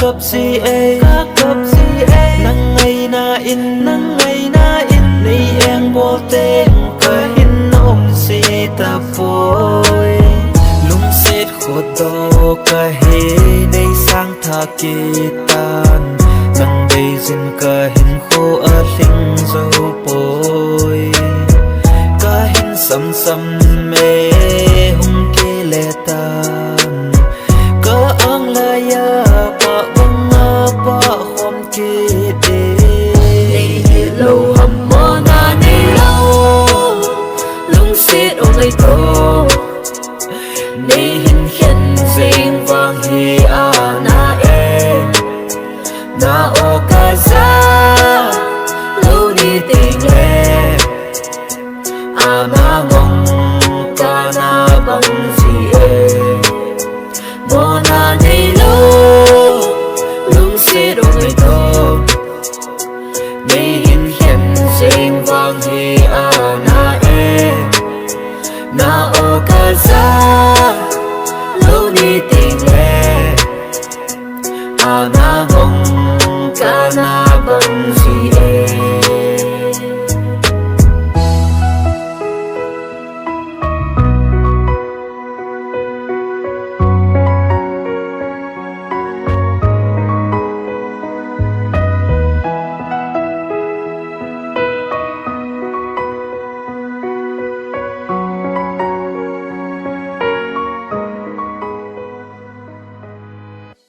cấp gì ấy nắng ngày na in nay em vô tên cả hin ôm si ta phôi lung xét khổ đô cả hê nay sang tha kỳ tan nắng đây dinh cả hin khô ở linh dâu bôi cả hin sầm sầm mê hung kê lệ tan cả ang laya pa băng pa khom kê đê nay lâu hầm mơ na nay lâu lung xét ôm lấy tô nay hin khen dinh vang hi a na em na o ka za lâu đi tình em a na ngong ka na bang gì em mo na nay lâu lung xét ôm lấy tô nay hin khen dinh vang hi a na em na o ka za lâu đi tình em a na ngong ka na bang